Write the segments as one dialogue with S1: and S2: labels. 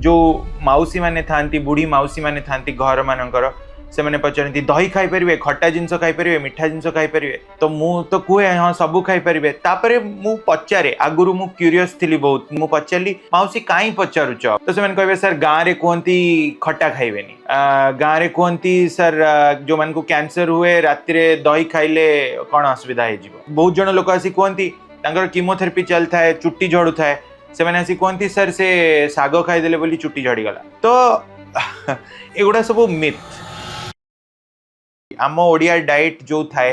S1: जो माउसी माने थांती बुढ़ी माउसी माने थांती घर मानकर से मैंने पचारती दही खाई परिवे, खट्टा जिनस खाई परिवे, मिठा जिनस खाई परिवे, तो मु तो कुए हाँ सबू खाई परिवे। तापरे मु पचारे आगुरु मु क्यूरियस थिली बहुत, मु पचारली माउसी काई पचारुच, तो से मैंने कहबे सर गाँ रे कहती खट्टा खाइबेनी, गाँ रे कहती सर जो मान को कैंसर हुए राति रे दही खाइले कौन असुविधा है जीव। बहुत जन लोक आसी कहती तांकर कीमोथेरेपी चल थाए, चुट्टी झड़ू थाए, से मैंने आसी कहती सर से साग खाईदेले बोली चुट्टी झड़ीगला। तो एगुड़ा सब मिथ। आम ओडिया डाइट जो थाए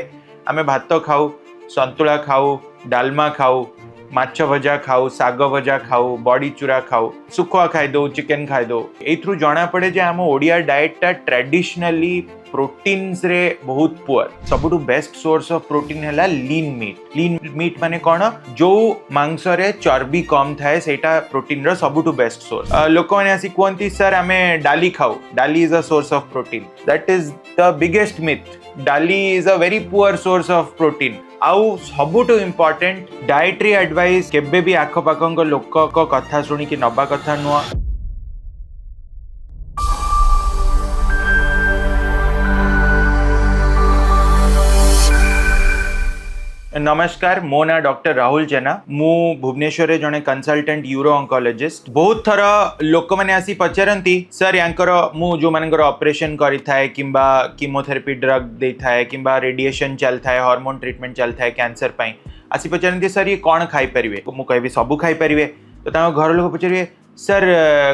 S1: आमे भात खाऊ, संतुला खाऊ, डालमा खाऊ, माछ भजा खाऊ, साग भजा खाऊ, बड़ी चूरा खाऊ, सुखुआ खाई दो, चिकेन खाई दो। एथरू जना पड़े जे आम ओडिया डाइट टा ट्रेडिशनली प्रोटीन्स रे बहुत पुअर। सबुठु बेस्ट सोर्स ऑफ प्रोटीन हैला लीन मीट। लीन मीट माने कौन, जो मांस रे चर्बी कम थाए सेटा प्रोटीन रो सबुठु बेस्ट सोर्स। लोक माने आसी कहती सर आमे डाली खाऊ, dali is a source of protein. That is the biggest myth. Dali is a very poor source of protein. आउ सबुठु इम्पोर्टेंट डाइटरी एडवाइस केबे भी आखपाखक लोक को कथा शुणी नबा कथा नुह। नमस्कार, मो ना डॉक्टर राहुल जेना। मु भुवनेश्वर जड़े कंसल्टेंट यूरो ऑन्कोलॉजिस्ट। बहुत थर लोक मैंने आसी पचारती सर यांकर मु जो मानकर ऑपरेशन करी थाए किंबा कीमोथेरेपी ड्रग दे थाए किंबा रेडिएशन चल थाए, हार्मोन ट्रीटमेंट चल थाए कैंसर पाई, आसी पचारती सर ये कौन खाई परिवे। मु कहबी सबू खाई परिवे। तो घर लोक पचारे सर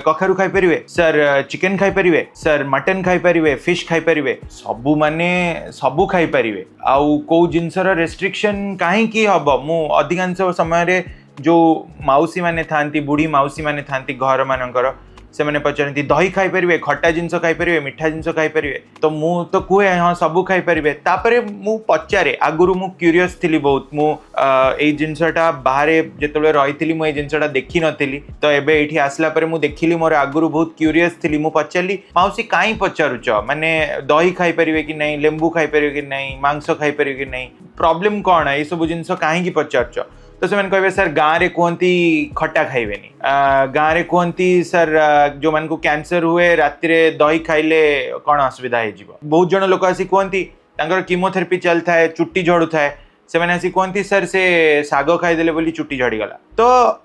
S1: कखारू खाई परिवे, सर चिकेन खाई परिवे, सर मटन खाई परिवे, फिश खाई परिवे। सबू माने सबू खाई परिवे। आउ को जिनसर रेस्ट्रिक्शन काहे हब। मु अधिकांश समय रे जो माउसी माने थांती बुढ़ी माउसी माने थांती घर मानकर से मैंने पचारती दही खाई परिवे, खट्टा जिनस खाई परिवे, मिठा जिनस खाई परिवे, तो मु तो कुए हाँ सबू खाई परिवे। तापरे मु पचारे आगुरु मु क्यूरियस थिली बहुत। मु एई जिनसटा बाहरे जेतबेले रहिथिली मु एई जिनसटा देखि नथिली, तो एबे एठी आसला परे मु देखिली। मोर आगुरु बहुत क्यूरियस थिली। मु पचारली माउसी काई पचारुच, माने दही खाई परिवे कि नहीं, लेंबू खाई परिवे कि नहीं, मांस खाई परिवे कि नहीं, प्रॉब्लम कौन है, ये सब जिनस काहे पचारुच। तो से मैंने कहबे सर गाँ रे कहती खट्टा खाइबेनी, गाँ रे कहती सर जो मान को कैंसर हुए राति रे दही खाइले कौन असुविधा है जीव। बहुत जन लोक आसी कहती तांकर कीमोथेरेपी चल थाए, चुट्टी झड़ू थाए, से मैंने आसी कहती सर से साग खाईदेले बोली चुट्टी झड़ीगला। तो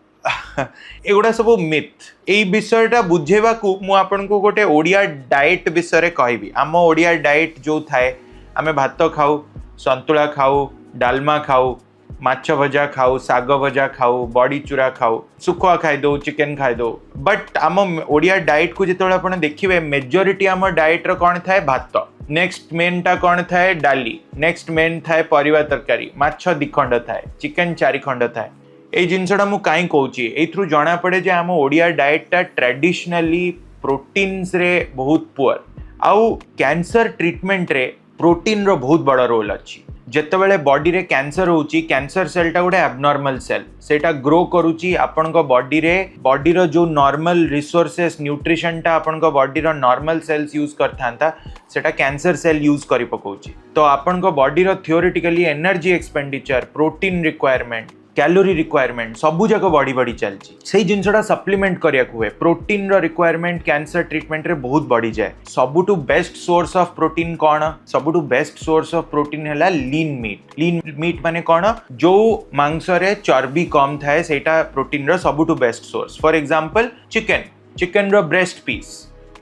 S1: एगुड़ा सब मिथ। एई विषयटा बुझेबाकू मु आपनकू गोटे ओडिया डाइट विषय कहबी। आम ओडिया डाइट जो थाए आमे भात खाऊ, संतुला खाऊ, डालमा खाऊ, माछ भजा खाऊ, साग भजा खाऊ, बड़ी चूरा खाऊ, सुखुआ खाई दो, चिकेन खाई दो। बट आम ओडिया डाइट को जिते आप देखिए मेजोरिटी आम डाइट रो कौन थाए भात, नेक्स्ट मेन टा कौन थाए डाली, नेक्स्ट मेन थाए परिवा तरकारी, माछ 2 खंड थाए, चिकेन 4 खंड थाए। एई जिनसटा मु काई कहूची, एथरू जना पड़े जे आम ओडिया डाइट टा ट्रेडिशनली प्रोटीन्स रे बहुत पुअर। आउ कैंसर ट्रीटमेंट रे प्रोटीन रो बहुत बड़ा रोल अच्छी। जेतेबेले बॉडी रे कैंसर होची, कैंसर सेलटा गोटे एबनॉर्मल सेल, सेटा ग्रो करूची आपनको बॉडी रे। बॉडी रो जो नॉर्मल रिसोर्सेस न्यूट्रिशन टा आपनको बॉडी रो नॉर्मल सेल्स यूज करथांता सेटा कैंसर सेल यूज करी पकोची। तो आपनको बॉडी रो theoretically energy expenditure, protein requirement, calorie requirement सबू जाक बढ़ी बढ़ी चलची। सही जिनसटा सप्लीमेंट करिया हुए। प्रोटीन रो रिक्वायरमेंट कैंसर ट्रीटमेंट रे बहुत बढ़ी जाए। सबुठु बेस्ट सोर्स ऑफ प्रोटीन कौन, सबुठु बेस्ट सोर्स ऑफ प्रोटीन हैला लीन मीट। लीन मीट माने कौन, जो मांस रे चर्बी कम थाए सेटा प्रोटीन रो सबुठु best source. For example chicken, chicken रो ब्रेस्ट पीस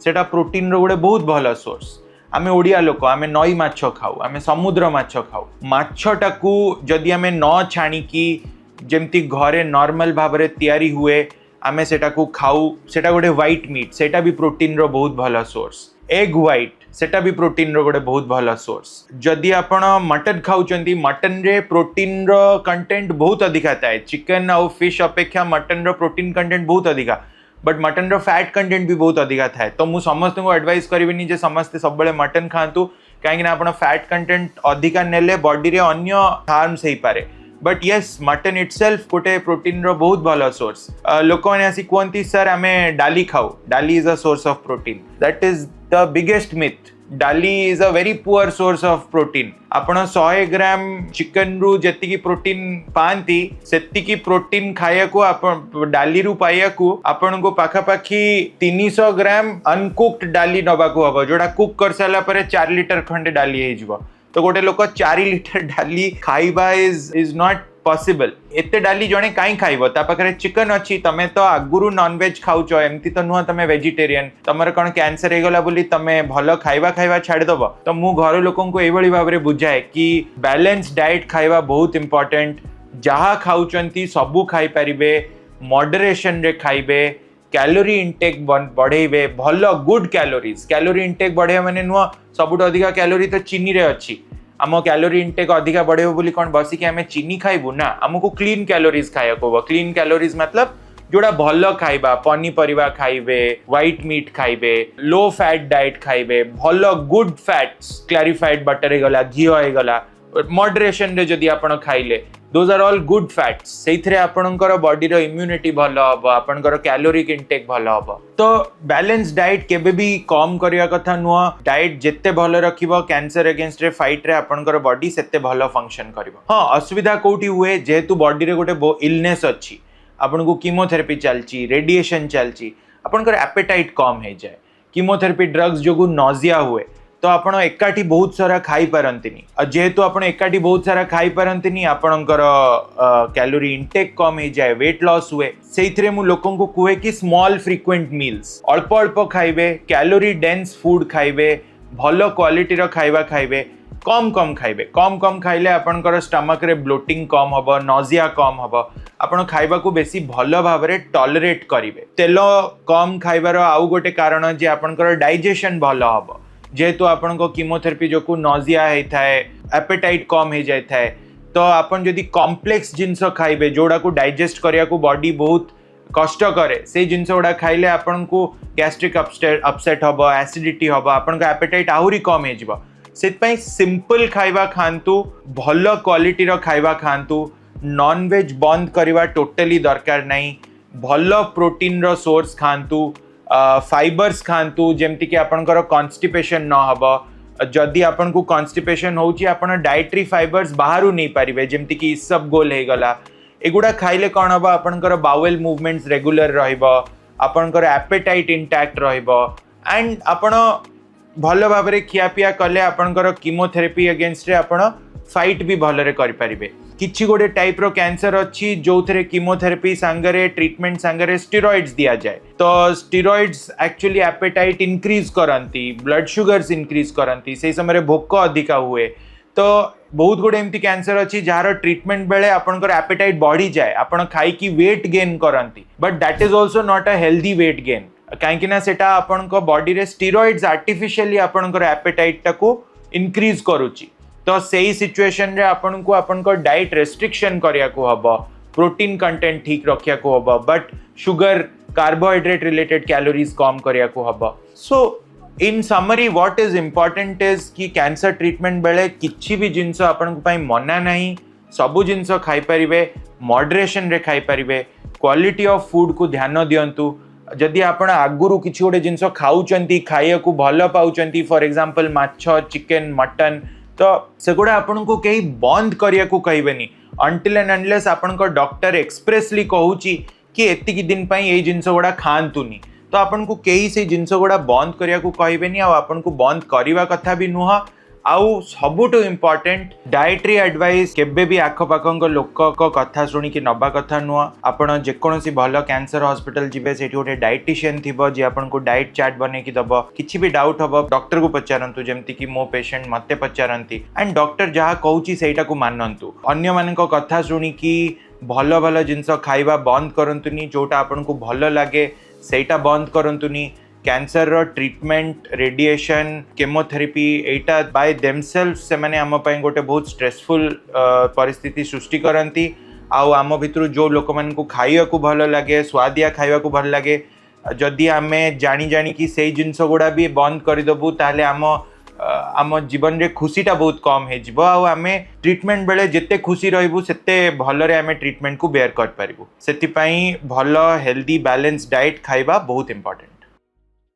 S1: सेटा प्रोटीन रो गोटे बहुत भल सोर्स। आमे ओडिया लोक आमे नई माछ खाऊ, आमे समुद्र माछ खाऊ। माछटाकू जदि आमे न छाणिकी जेमती घरे नॉर्मल भाव रे तैयारी हुए आमे सेटा को खाऊ, सेटा गोटे व्हाइट मीट, सेटा भी प्रोटीन रो बहुत भल सोर्स। एग व्हाइट सेटा भी प्रोटीन रो गोटे बहुत भल सोर्स। जदि आपण मटन खाउचंती, मटन रे प्रोटीन रो कंटेंट बहुत अधिका थाए। चिकन और फिश अपेक्षा मटन रो प्रोटीन कंटेंट बहुत अधिका, बट मटन रो फैट कंटेंट भी बहुत अधिका थाए। तो मु समस्त को एडवाइस करिबिनी जे समस्त सब बेले मटन खातु, कहीं ना आपण फैट कंटेंट अधिका नेले बॉडी रे अन्य हार्म्स हेई पारे। बट येस मटन इटसेल्फ गोटे प्रोटीन रो बहुत भल सोर्स लोक मैंने आसी कहती सर आम डाली खाऊ dali is a source of protein that is the biggest myth dali is a very poor source of protein आपण 100 ग्राम चिकन रु जेतिकी प्रोटीन पाती सेतिकी प्रोटीन खाया को आपण डाली रु पाया को आपण को पाखा पाखी 300 ग्राम अनकुक्ड डाली नबा को हबो जोडा कुक कर साला परे 4 लीटर खंडे डाली हे जिवो तो गोटे लोक 4 लीटर डाली खाइबा इज नॉट पॉसिबल एते डाली जणे काई खाइबो ता पाखरे चिकन अछि तमे तो आगुरु नॉनवेज खाउचो एमती तो नुह तमे वेजिटेरियन तमर कोन कैंसर हे गला बोली तमे भलो खाइबा छाड़ दबो तो मु घर लोकन को एभली भाबरे बुझाए कि बैलेंस डाइट खाइबा बहुत इंपोर्टेंट जहा खाउचंती सबु खाइ परिबे मॉडरेशन रे खाइबे कैलोरी इंटेक बढ़ेबे भलो गुड कैलोरी इंटेक बढ़े माने नुह सबुठ अधिका कैलोरी तो चीनी रे अछि आम कैलोरी इंटेक अधिका बढ़ेबो बोली कौन बसिक आम चीनी खाइबू ना आमको क्लीन कैलोरीज खाया क्लीन कैलोरीज मतलब जोड़ा भल खाइबा पनीपरिबा खाइबे व्हाइट मीट खाइबे लो फैट डाइट खाइबे भल गुड फैट्स क्लैरिफाइड बटर गला घी गला मॉडरेशन रे जदी आपण खाइले those are all good fats सेइथरे आपणकर बॉडी रो इम्यूनिटी भल हबो आपणकर कैलोरिक इंटेक भल हबो तो बैलेंस डाइट केबे भी कम करिया कथा नुह डाइट जेते भल रखिबो कैंसर अगेंस्ट रे फाइट रे आपणकर बॉडी सेते भल फंक्शन करिवो हां असुविधा कोठी हुए जेहेतु बॉडी रे गोटे इलनेस अछि आपनको कीमोथेरेपी चलची रेडिएशन चलची आपणकर एपेटाइट कम हे जाय कीमोथेरेपी ड्रग्स जोगु नॉजिया हुए तो आपण एकाठी बहुत सारा खाई पारंतिनी जेहेतु आपण एकाठी बहुत सारा खाई पारंतिनी आपणकर कैलोरी इंटेक कम हे जाए वेट लॉस हुए सेइथरे मु लोकन को कुए कि स्मॉल फ्रीक्वेंट मील्स अल्प अल्प खाइबे कैलोरी डेंस फूड खाइबे भलो क्वालिटी रो खाइबा खाइबे कम खाइले आपणकर स्टमक रे ब्लोटिंग कम हबो नॉजिया कम हबो आपण खाइबा को बेसी भलो भाबरे टॉलरेट करिवे तेल कम खाइबार आउ गोटे कारण जे आपणकर डाइजेशन भलो हबो जेहेतु आपण को कीमोथेरेपी जो को नॉजिया होता है एपेटाइट कम हो जाता है तो आपण जदि कॉम्प्लेक्स जिनस खाइबे जोड़ा को डाइजेस्ट करिया को बॉडी बहुत कष्ट करे से जिनस गुड़ा खाइले आपण को गैस्ट्रिक अपसेट हबो एसिडिटी हबो आपण को एपेटाइट आहुरी कम हो जिवो सेतपई सिंपल खाइबा खांतु भलो क्वालिटी रो खाइबा खांतु नॉन वेज बंद करवा टोटली दरकार नहीं भलो प्रोटीन रो सोर्स खांतु फाइबर्स खांतु जेमती कि आपनकर कॉन्स्टिपेशन न हबो जदि आपन को कॉन्स्टिपेशन होची आपन डाइटरी फाइबर्स बाहरु नहीं पारिबे जेमती कि इसबगोल हे गला एगुडा खाइले कोन हबो आपनकर बाउल मूवमेंट्स रेगुलर रहइबो आपनकर एपेटाइट इंटैक्ट रहइबो एंड आपण भलो भाबरे खिया पिया कले आपनकर कीमोथेरेपी अगेंस्ट रे आपण फाइट भी भलरे करि पारिबे किछि गोटे टाइप रो कैंसर अछि जोथरे कीमोथेरेपी संगरे ट्रीटमेंट संगरे स्टेरॉइड्स दिया जाए तो स्टेरॉइड्स एक्चुअली एपेटाइट इंक्रीज करंती ब्लड शुगर्स इंक्रीज करंती से समय रे भोक अधिका हुए तो बहुत गुडे एमती कैंसर अछि जार ट्रीटमेंट बेले आपनकर एपेटाइट बढ़ी जाए आपण खाई की वेट गेन करंती but that is also not a healthy weight gain काहेकि ना सेटा आपनकर बॉडी रे स्टेरॉइड्स आर्टिफिशियली आपनकर एपेटाइट टाको इंक्रीज करूची तो सही सिचुएशन रे आपन को आपनकर डाइट रेस्ट्रिक्शन करिया को हबो प्रोटीन कंटेंट ठीक रखिया को हबो but sugar carbohydrate related calories कम करिया को हबो so in summary what is important is कि कैंसर ट्रीटमेंट बेले किछि भी जिंस आपन को पई मना नहीं सबु जिंस खाई परिबे मॉडरेशन रे खाई परिबे क्वालिटी ऑफ फूड को ध्यान दियंतु जदि आपण आगुरु किछि गोटे जिंस खाउचंती खाइया को भलो पाउचंती फॉर एग्जांपल माछ चिकन मटन तो सेगुड़ा आपन को कहीं बंद करिया को कहबेनी अंटिल एंड अनलेस आपन को डॉक्टर एक्सप्रेसली कहूची कि एतिकी दिन पई ए जिंस गुड़ा खांतुनी तो आपन को कहीं से जिंस गुड़ा बंद करिया को कहबेनी आ आपन को बंद करिवा कथा भी नुह आउ सबुठु इम्पोर्टेंट डाइटरी एडवाइस केबे भी आखपाखंग लोक कथा शुणी कि नबा कथा नुह आपण जेकोसी भल कैंसर हॉस्पिटल जिबे सेठी गोटे डाइटिशियन थिबो जे आपन को डाइट चार्ट बने कि दबो किछि भी डाउट हबो डॉक्टर को पचारंतु जेमति कि मो पेशेंट मते पचारंती एंड डॉक्टर जहा कहूची सेटा को मानंतु अन्य मानक कथा शुणी कि भल भल जिंस खाइबा बंद करंतुनी जोटा आपन को भल लागे सेटा बंद करंतुनी कैंसर रो ट्रीटमेंट रेडिएशन केमोथेरेपी एटा बाय देमसेल्फ से माने आम पई गोटे बहुत स्ट्रेसफुल परिस्थिति सृष्टि करंती आउ आम भितर जो लोक मान को खाइया को भल लगे स्वादिया खाइबा को भल लगे जदि आमे जानी जानी कि सेई जिंस गुड़ा भी बंद कर दबु ताले आम आम जीवन रे खुशीटा बहुत कम हो आम ट्रिटमेंट बेले जिते खुशी रहबू सेते भलरे आम ट्रिटमेंट को बेयर कर पारिबू। सेति पई भल हेल्दी बैलेंस डाइट खाइबा बहुत इंपोर्टेंट।